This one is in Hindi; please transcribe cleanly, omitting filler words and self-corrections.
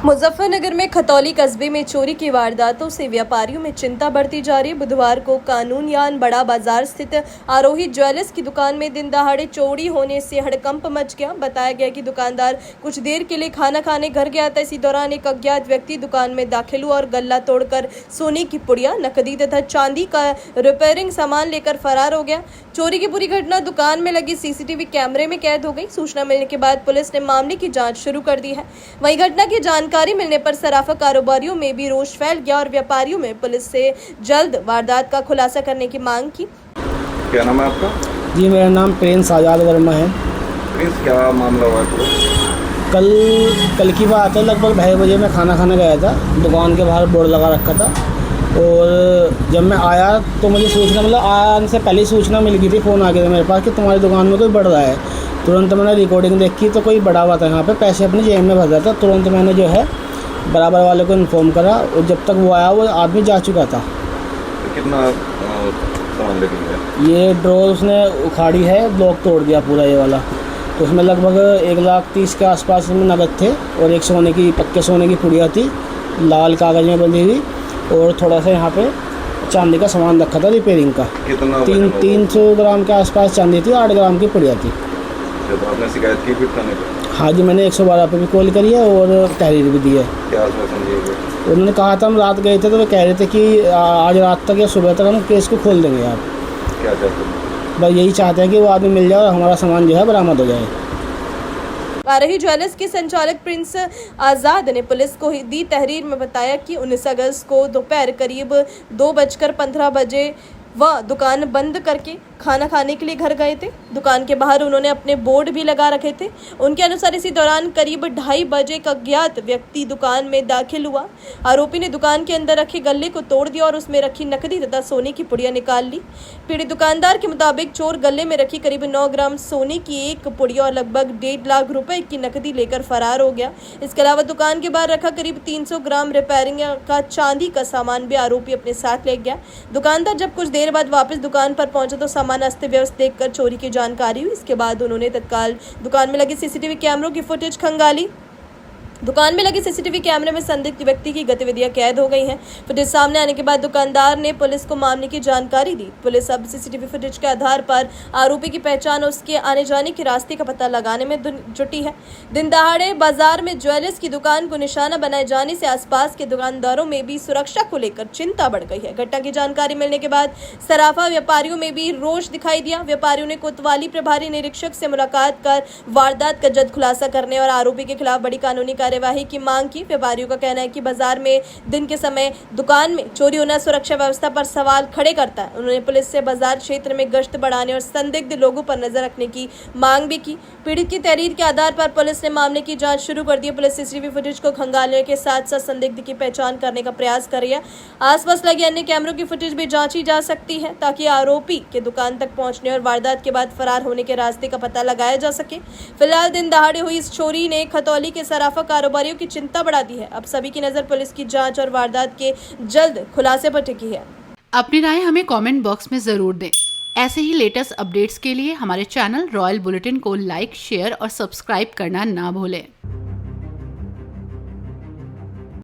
मुजफ्फरनगर में खतौली कस्बे में चोरी की वारदातों से व्यापारियों में चिंता बढ़ती जा रही है। बुधवार को कानूनयान बड़ा बाजार स्थित आरोही ज्वेलर्स की दुकान में दिन दहाड़े चोरी होने से हड़कंप मच गया। बताया गया कि दुकानदार कुछ देर के लिए खाना खाने घर गया था। इसी दौरान एक अज्ञात व्यक्ति दुकान में दाखिल हुआ और गल्ला तोड़कर सोने की पुड़िया, नकदी तथा चांदी का रिपेयरिंग सामान लेकर फरार हो गया। चोरी की पूरी घटना दुकान में लगी सीसीटीवी कैमरे में कैद हो गई। सूचना मिलने के बाद पुलिस ने मामले की जांच शुरू कर दी है। वहीं घटना की जानकारी मिलने पर सराफा कारोबारियों में भी रोष फैल गया और व्यापारियों में पुलिस से जल्द वारदात का खुलासा करने की मांग की। क्या नाम है आपका? जी, मेरा नाम प्रिंस आज़ाद वर्मा है। प्रिंस, क्या मामला हुआ है? कल की बात है, लगभग 2:30 बजे मैं खाना खाने गया था। दुकान के बाहर बोर्ड लगा रखा था और जब मैं आया तो मुझे सूचना, मतलब आने से पहले सूचना मिल गई थी, फ़ोन आ गया था मेरे पास कि तुम्हारी दुकान में कोई बढ़ रहा है। तुरंत मैंने रिकॉर्डिंग देखी तो कोई बड़ा हुआ था यहाँ पे, पैसे अपनी जेब में भर रहा था। तुरंत मैंने जो है बराबर वाले को इन्फॉर्म करा और जब तक वो आया वो आदमी जा चुका था। तो कितना सामान लेके गया? ये ड्रॉर उसने उखाड़ी है, ब्लॉक तोड़ दिया पूरा ये वाला। तो उसमें लगभग 1,30,000 के आसपास में नगद थे और एक सोने की, पक्के सोने की पुड़िया थी, लाल कागज़ में बंधी हुई, और थोड़ा सा यहाँ पे चांदी का सामान रखा था रिपेयरिंग का। कितना? 300 ग्राम के आसपास चांदी थी, 8 ग्राम की पुड़िया थी। तो आपने शिकायत की फिर थाने पे? हाँ जी, मैंने 112 पे भी कॉल करी है और तहरीर भी दी है। क्या आश्वासन दिए गए? उन्होंने कहा था, हम रात गए थे तो वे कह रहे थे कि आज रात तक या सुबह तक हम केस को खोल देंगे। आप क्या चाहते हैं? बस यही चाहते हैं कि वो आदमी मिल जाए और हमारा सामान जो है बरामद हो जाए। आरोही ज्वेलर्स के संचालक प्रिंस आज़ाद ने पुलिस को दी तहरीर में बताया कि 19 अगस्त को दोपहर करीब 2:15 बजे वह दुकान बंद करके खाना खाने के लिए घर गए थे। दुकान के बाहर उन्होंने अपने बोर्ड भी लगा रखे थे। उनके अनुसार इसी दौरान करीब 2:30 बजे एक अज्ञात व्यक्ति दुकान में दाखिल हुआ। आरोपी ने दुकान के अंदर रखे गल्ले को तोड़ दिया और उसमें रखी नकदी तथा सोने की पुड़िया निकाल ली। पीड़ित दुकानदार के मुताबिक चोर गले में रखी करीब 9 ग्राम सोने की एक पुड़िया और लगभग 1.5 लाख रुपए की नकदी लेकर फरार हो गया। इसके अलावा दुकान के बाहर रखा करीब 300 ग्राम रिपेयरिंग का चांदी का सामान भी आरोपी अपने साथ ले गया। दुकानदार जब कुछ देर बाद वापस दुकान पर पहुंचा तो सामान अस्त व्यस्त देखकर चोरी की जानकारी हुई। इसके बाद उन्होंने तत्काल दुकान में लगे सीसीटीवी कैमरों की फुटेज खंगाली। दुकान में लगे सीसीटीवी कैमरे में संदिग्ध व्यक्ति की गतिविधियां कैद हो गई हैं। फुटेज सामने आने के बाद दुकानदार ने पुलिस को मामले की जानकारी दी। पुलिस अब सीसीटीवी फुटेज के आधार पर आरोपी की पहचान और उसके आने जाने के रास्ते का पता लगाने में जुटी है। दिन दहाड़े बाजार में ज्वेलर्स की दुकान को निशाना बनाए जाने से आसपास के दुकानदारों में भी सुरक्षा को लेकर चिंता बढ़ गई है। घटना की जानकारी मिलने के बाद सराफा व्यापारियों में भी रोष दिखाई दिया। व्यापारियों ने कोतवाली प्रभारी निरीक्षक से मुलाकात कर वारदात का जल्द खुलासा करने और आरोपी के खिलाफ बड़ी कानूनी कार्यवाही की मांग की। व्यापारियों का कहना है कि बाजार में दिन के समय दुकान में चोरी होना सुरक्षा व्यवस्था पर सवाल खड़े करता है। उन्होंने पुलिस से बाजार क्षेत्र में गश्त बढ़ाने और संदिग्ध लोगों पर नजर रखने की मांग भी की। पीड़ित की तहरीर के आधार पर पुलिस ने मामले की जांच शुरू कर दी। पुलिस सीसीटीवी फुटेज को खंगालने के साथ साथ संदिग्ध की पहचान करने का प्रयास कर रही है। आसपास लगे अन्य कैमरों की फुटेज भी जांची जा सकती है ताकि आरोपी के दुकान तक पहुंचने और वारदात के बाद फरार होने के रास्ते का पता लगाया जा सके। फिलहाल दिन दहाड़े हुई इस चोरी ने खतौली के सराफा कारोबारियों की चिंता बढ़ा दी है। अब सभी की नजर पुलिस की जांच और वारदात के जल्द खुलासे पर टिकी है। अपनी राय हमें कमेंट बॉक्स में जरूर दें। ऐसे ही लेटेस्ट अपडेट्स के लिए हमारे चैनल रॉयल बुलेटिन को लाइक, शेयर और सब्सक्राइब करना ना भूलें।